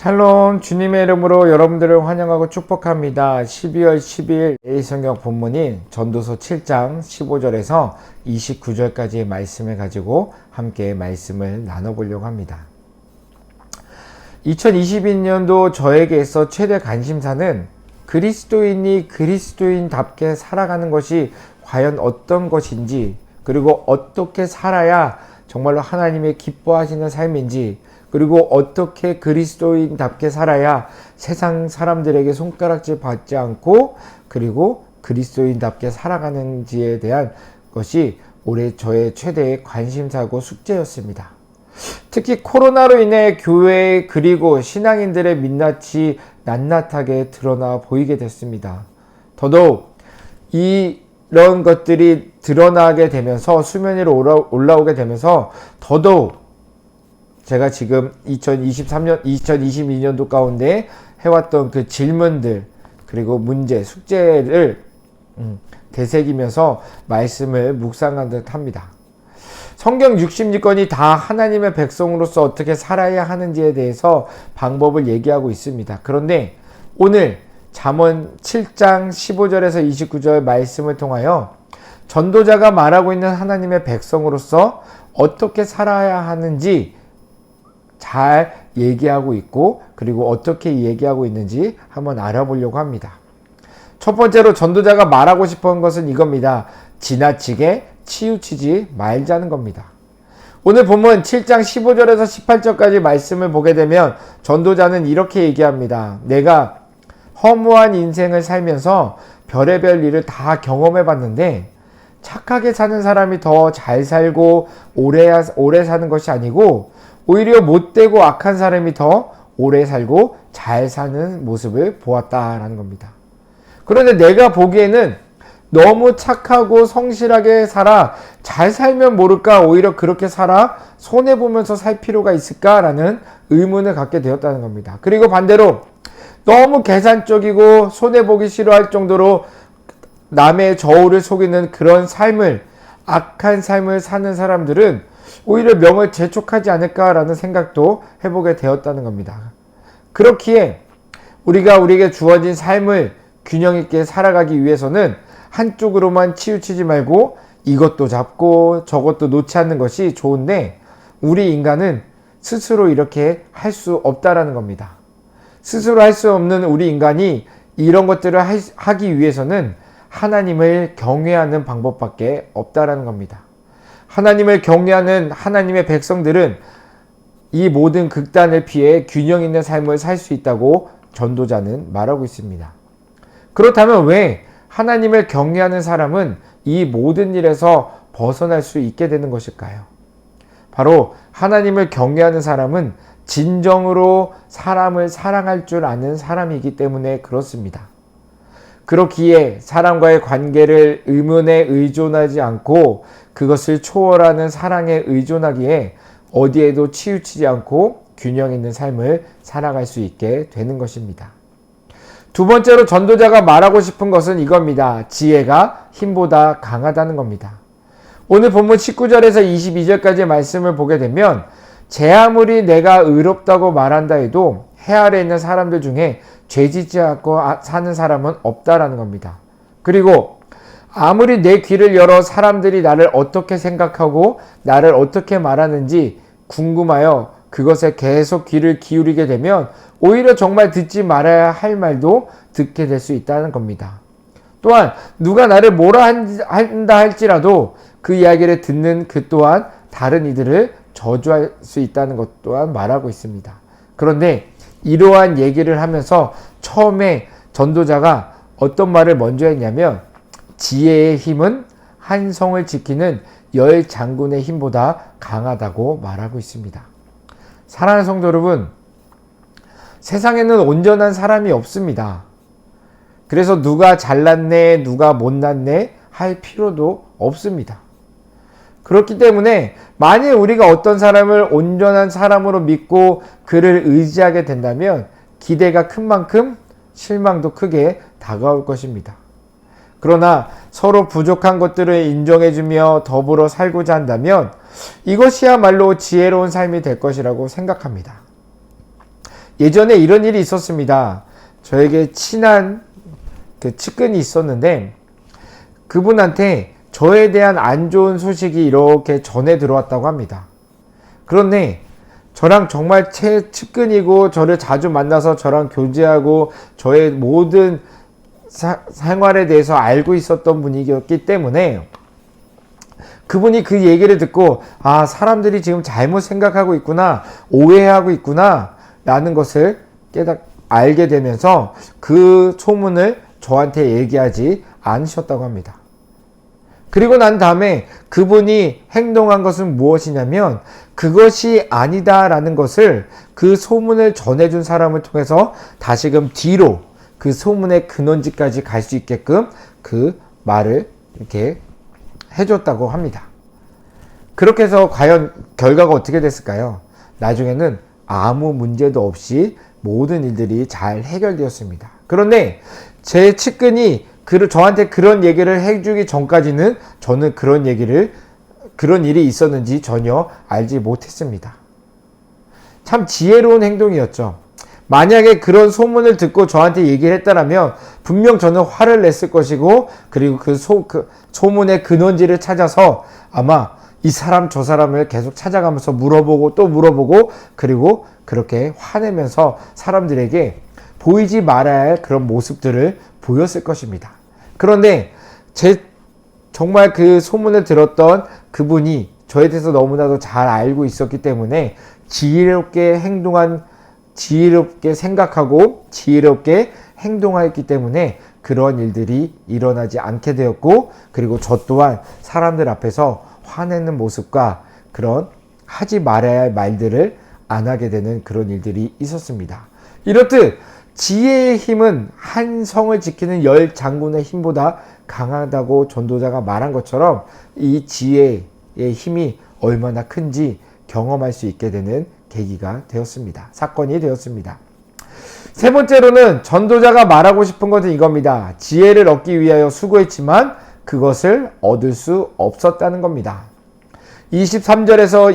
샬롬, 주님의 이름으로 여러분들을 환영하고 축복합니다. 12월 12일 내일 성경 본문인 전도서 7장 15절에서 29절까지의 말씀을 가지고 함께 말씀을 나눠보려고 합니다. 2022년도 저에게서 최대 관심사는 그리스도인이 그리스도인답게 살아가는 것이 과연 어떤 것인지, 그리고 어떻게 살아야 정말로 하나님의 기뻐하시는 삶인지, 그리고 어떻게 그리스도인답게 살아야 세상 사람들에게 손가락질 받지 않고 그리고 그리스도인답게 살아가는지에 대한 것이 올해 저의 최대의 관심사고 숙제였습니다. 특히 코로나로 인해 교회 그리고 신앙인들의 민낯이 낱낱하게 드러나 보이게 됐습니다. 더더욱 이런 것들이 드러나게 되면서 수면 위로 올라오게 되면서 더더욱 제가 지금 2022년도 가운데 해왔던 그 질문들 그리고 문제, 숙제를 되새기면서 말씀을 묵상한 듯 합니다. 성경 66권이 다 하나님의 백성으로서 어떻게 살아야 하는지에 대해서 방법을 얘기하고 있습니다. 그런데 오늘 잠언 7장 15절에서 29절 말씀을 통하여 전도자가 말하고 있는 하나님의 백성으로서 어떻게 살아야 하는지 잘 얘기하고 있고, 그리고 어떻게 얘기하고 있는지 한번 알아보려고 합니다. 첫 번째로 전도자가 말하고 싶어 한 것은 이겁니다. 지나치게 치우치지 말자는 겁니다. 오늘 본문 7장 15절에서 18절까지 말씀을 보게 되면 전도자는 이렇게 얘기합니다. 내가 허무한 인생을 살면서 별의별 일을 다 경험해 봤는데 착하게 사는 사람이 더 잘 살고 오래 사는 것이 아니고 오히려 못되고 악한 사람이 더 오래 살고 잘 사는 모습을 보았다라는 겁니다. 그런데 내가 보기에는 너무 착하고 성실하게 살아 잘 살면 모를까 오히려 그렇게 살아 손해보면서 살 필요가 있을까라는 의문을 갖게 되었다는 겁니다. 그리고 반대로 너무 계산적이고 손해보기 싫어할 정도로 남의 저울을 속이는 그런 삶을, 악한 삶을 사는 사람들은 오히려 명을 재촉하지 않을까라는 생각도 해보게 되었다는 겁니다. 그렇기에 우리에게 주어진 삶을 균형 있게 살아가기 위해서는 한쪽으로만 치우치지 말고 이것도 잡고 저것도 놓지 않는 것이 좋은데, 우리 인간은 스스로 이렇게 할 수 없다라는 겁니다. 스스로 할 수 없는 우리 인간이 이런 것들을 하기 위해서는 하나님을 경외하는 방법밖에 없다라는 겁니다. 하나님을 경외하는 하나님의 백성들은 이 모든 극단을 피해 균형 있는 삶을 살 수 있다고 전도자는 말하고 있습니다. 그렇다면 왜 하나님을 경외하는 사람은 이 모든 일에서 벗어날 수 있게 되는 것일까요? 바로 하나님을 경외하는 사람은 진정으로 사람을 사랑할 줄 아는 사람이기 때문에 그렇습니다. 그렇기에 사람과의 관계를 의문에 의존하지 않고 그것을 초월하는 사랑에 의존하기에 어디에도 치우치지 않고 균형 있는 삶을 살아갈 수 있게 되는 것입니다. 두 번째로 전도자가 말하고 싶은 것은 이겁니다. 지혜가 힘보다 강하다는 겁니다. 오늘 본문 19절에서 22절까지의 말씀을 보게 되면 제 아무리 내가 의롭다고 말한다 해도 해 아래 있는 사람들 중에 죄짓지 않고 사는 사람은 없다라는 겁니다. 그리고 아무리 내 귀를 열어 사람들이 나를 어떻게 생각하고 나를 어떻게 말하는지 궁금하여 그것에 계속 귀를 기울이게 되면 오히려 정말 듣지 말아야 할 말도 듣게 될 수 있다는 겁니다. 또한 누가 나를 뭐라 한다 할지라도 그 이야기를 듣는 그 또한 다른 이들을 저주할 수 있다는 것 또한 말하고 있습니다. 그런데 이러한 얘기를 하면서 처음에 전도자가 어떤 말을 먼저 했냐면 지혜의 힘은 한 성을 지키는 10장군의 힘보다 강하다고 말하고 있습니다. 사랑하는 성도 여러분, 세상에는 온전한 사람이 없습니다. 그래서 누가 잘났네, 누가 못났네 할 필요도 없습니다. 그렇기 때문에 만일 우리가 어떤 사람을 온전한 사람으로 믿고 그를 의지하게 된다면 기대가 큰 만큼 실망도 크게 다가올 것입니다. 그러나 서로 부족한 것들을 인정해주며 더불어 살고자 한다면 이것이야말로 지혜로운 삶이 될 것이라고 생각합니다. 예전에 이런 일이 있었습니다. 저에게 친한 그 측근이 있었는데 그분한테 저에 대한 안 좋은 소식이 이렇게 전해 들어왔다고 합니다. 그런데 저랑 정말 제 측근이고 저를 자주 만나서 저랑 교제하고 저의 모든 생활에 대해서 알고 있었던 분이었기 때문에 그분이 그 얘기를 듣고 아, 사람들이 지금 잘못 생각하고 있구나, 오해하고 있구나 라는 것을 알게 되면서 그 소문을 저한테 얘기하지 않으셨다고 합니다. 그리고 난 다음에 그분이 행동한 것은 무엇이냐면 그것이 아니다라는 것을 그 소문을 전해준 사람을 통해서 다시금 뒤로 그 소문의 근원지까지 갈 수 있게끔 그 말을 이렇게 해줬다고 합니다. 그렇게 해서 과연 결과가 어떻게 됐을까요? 나중에는 아무 문제도 없이 모든 일들이 잘 해결되었습니다. 그런데 제 측근이 저한테 그런 얘기를 해주기 전까지는 저는 그런 일이 있었는지 전혀 알지 못했습니다. 참 지혜로운 행동이었죠. 만약에 그런 소문을 듣고 저한테 얘기를 했다라면 분명 저는 화를 냈을 것이고 그리고 그 소문의 근원지를 찾아서 아마 이 사람 저 사람을 계속 찾아가면서 물어보고 또 물어보고 그리고 그렇게 화내면서 사람들에게 보이지 말아야 할 그런 모습들을 보였을 것입니다. 그런데 정말 그 소문을 들었던 그분이 저에 대해서 너무나도 잘 알고 있었기 때문에 지혜롭게 생각하고 지혜롭게 행동하였기 때문에 그런 일들이 일어나지 않게 되었고 그리고 저 또한 사람들 앞에서 화내는 모습과 그런 하지 말아야 할 말들을 안 하게 되는 그런 일들이 있었습니다. 이렇듯 지혜의 힘은 한 성을 지키는 10장군의 힘보다 강하다고 전도자가 말한 것처럼 이 지혜의 힘이 얼마나 큰지 경험할 수 있게 되는 계기가 되었습니다. 사건이 되었습니다. 세 번째로는 전도자가 말하고 싶은 것은 이겁니다. 지혜를 얻기 위하여 수고했지만 그것을 얻을 수 없었다는 겁니다. 23절에서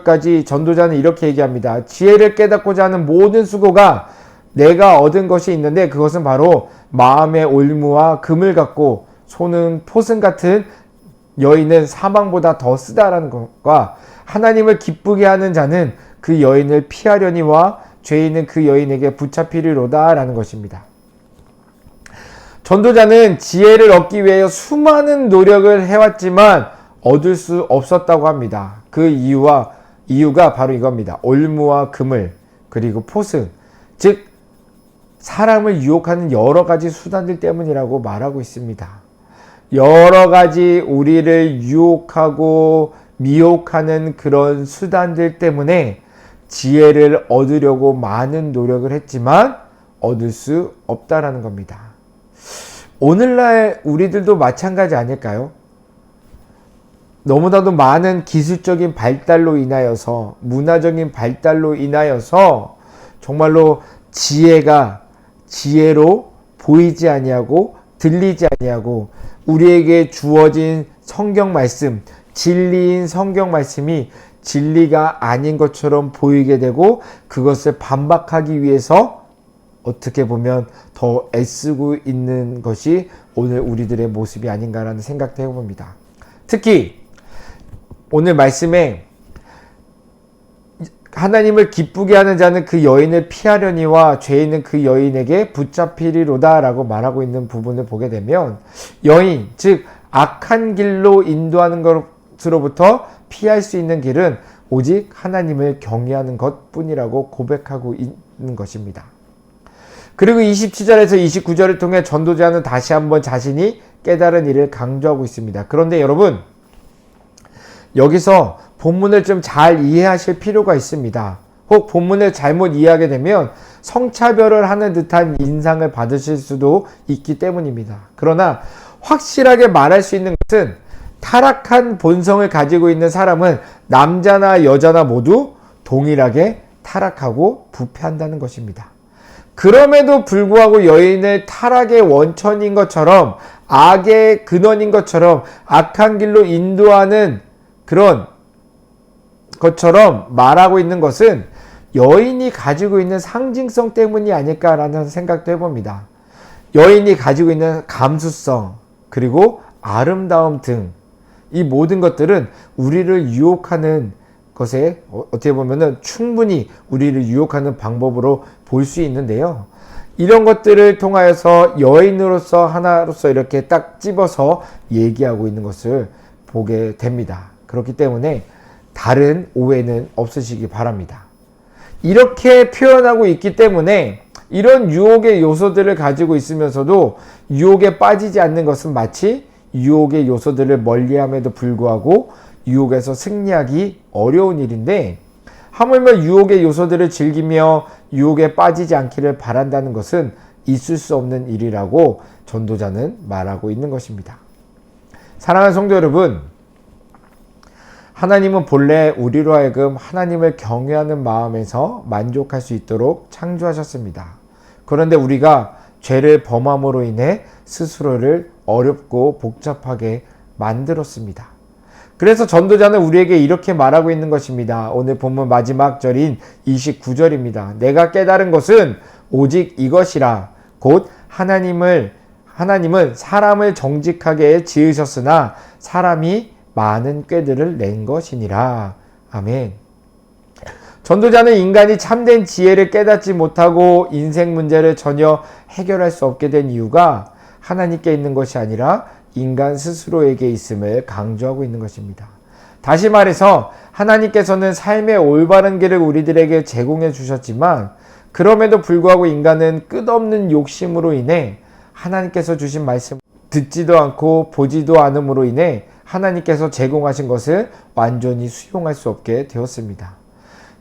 26절까지 전도자는 이렇게 얘기합니다. 지혜를 깨닫고자 하는 모든 수고가 내가 얻은 것이 있는데 그것은 바로 마음의 올무와 금을 갖고 소는 포승 같은 여인은 사망보다 더 쓰다라는 것과 하나님을 기쁘게 하는 자는 그 여인을 피하려니와 죄인은 그 여인에게 붙잡히리로다 라는 것입니다. 전도자는 지혜를 얻기 위해 수많은 노력을 해왔지만 얻을 수 없었다고 합니다. 그 이유가 바로 이겁니다. 올무와 금을 그리고 포승, 즉 사람을 유혹하는 여러 가지 수단들 때문이라고 말하고 있습니다. 여러 가지 우리를 유혹하고 미혹하는 그런 수단들 때문에 지혜를 얻으려고 많은 노력을 했지만 얻을 수 없다라는 겁니다. 오늘날 우리들도 마찬가지 아닐까요? 너무나도 많은 기술적인 발달로 인하여서 문화적인 발달로 인하여서 정말로 지혜로 보이지 아니하고 들리지 아니하고 우리에게 주어진 성경 말씀, 진리인 성경 말씀이 진리가 아닌 것처럼 보이게 되고 그것을 반박하기 위해서 어떻게 보면 더 애쓰고 있는 것이 오늘 우리들의 모습이 아닌가라는 생각도 해봅니다. 특히 오늘 말씀에 하나님을 기쁘게 하는 자는 그 여인을 피하려니와 죄인은 그 여인에게 붙잡히리로다 라고 말하고 있는 부분을 보게 되면 여인, 즉 악한 길로 인도하는 것으로부터 피할 수 있는 길은 오직 하나님을 경외하는 것뿐이라고 고백하고 있는 것입니다. 그리고 27절에서 29절을 통해 전도자는 다시 한번 자신이 깨달은 일을 강조하고 있습니다. 그런데 여러분, 여기서 본문을 좀 잘 이해하실 필요가 있습니다. 혹 본문을 잘못 이해하게 되면 성차별을 하는 듯한 인상을 받으실 수도 있기 때문입니다. 그러나 확실하게 말할 수 있는 것은 타락한 본성을 가지고 있는 사람은 남자나 여자나 모두 동일하게 타락하고 부패한다는 것입니다. 그럼에도 불구하고 여인을 타락의 원천인 것처럼 악의 근원인 것처럼 악한 길로 인도하는 그런 것처럼 말하고 있는 것은 여인이 가지고 있는 상징성 때문이 아닐까라는 생각도 해봅니다. 여인이 가지고 있는 감수성, 그리고 아름다움 등 이 모든 것들은 우리를 유혹하는 것에 어떻게 보면은 충분히 우리를 유혹하는 방법으로 볼 수 있는데요. 이런 것들을 통하여서 여인으로서 하나로서 이렇게 딱 집어서 얘기하고 있는 것을 보게 됩니다. 그렇기 때문에 다른 오해는 없으시기 바랍니다. 이렇게 표현하고 있기 때문에 이런 유혹의 요소들을 가지고 있으면서도 유혹에 빠지지 않는 것은 마치 유혹의 요소들을 멀리함에도 불구하고 유혹에서 승리하기 어려운 일인데, 하물며 유혹의 요소들을 즐기며 유혹에 빠지지 않기를 바란다는 것은 있을 수 없는 일이라고 전도자는 말하고 있는 것입니다. 사랑하는 성도 여러분, 하나님은 본래 우리로 하여금 하나님을 경외하는 마음에서 만족할 수 있도록 창조하셨습니다. 그런데 우리가 죄를 범함으로 인해 스스로를 어렵고 복잡하게 만들었습니다. 그래서 전도자는 우리에게 이렇게 말하고 있는 것입니다. 오늘 본문 마지막 절인 29절입니다. 내가 깨달은 것은 오직 이것이라. 곧 하나님은 사람을 정직하게 지으셨으나 사람이 많은 꾀들을 낸 것이니라. 아멘. 전도자는 인간이 참된 지혜를 깨닫지 못하고 인생 문제를 전혀 해결할 수 없게 된 이유가 하나님께 있는 것이 아니라 인간 스스로에게 있음을 강조하고 있는 것입니다. 다시 말해서 하나님께서는 삶의 올바른 길을 우리들에게 제공해 주셨지만, 그럼에도 불구하고 인간은 끝없는 욕심으로 인해 하나님께서 주신 말씀 듣지도 않고 보지도 않음으로 인해 하나님께서 제공하신 것을 완전히 수용할 수 없게 되었습니다.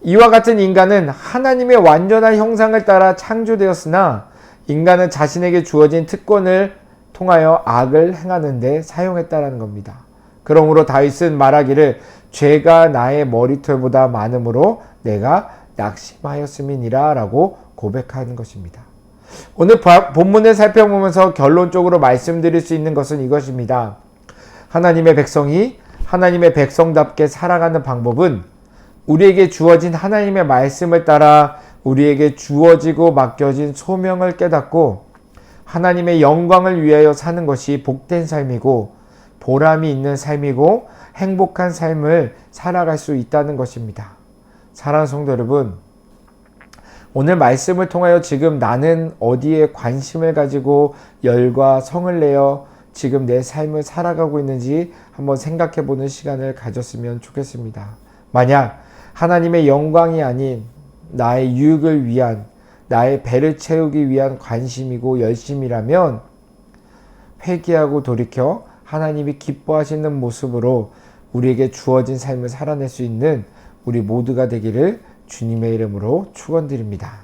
이와 같은 인간은 하나님의 완전한 형상을 따라 창조되었으나 인간은 자신에게 주어진 특권을 통하여 악을 행하는 데 사용했다라는 겁니다. 그러므로 다윗은 말하기를 죄가 나의 머리털보다 많음으로 내가 낙심하였음이니라 라고 고백하는 것입니다. 오늘 본문을 살펴보면서 결론적으로 말씀드릴 수 있는 것은 이것입니다. 하나님의 백성이 하나님의 백성답게 살아가는 방법은 우리에게 주어진 하나님의 말씀을 따라 우리에게 주어지고 맡겨진 소명을 깨닫고 하나님의 영광을 위하여 사는 것이 복된 삶이고 보람이 있는 삶이고 행복한 삶을 살아갈 수 있다는 것입니다. 사랑하는 성도 여러분, 오늘 말씀을 통하여 지금 나는 어디에 관심을 가지고 열과 성을 내어 지금 내 삶을 살아가고 있는지 한번 생각해 보는 시간을 가졌으면 좋겠습니다. 만약 하나님의 영광이 아닌 나의 유익을 위한, 나의 배를 채우기 위한 관심이고 열심이라면 회개하고 돌이켜 하나님이 기뻐하시는 모습으로 우리에게 주어진 삶을 살아낼 수 있는 우리 모두가 되기를 주님의 이름으로 축원드립니다.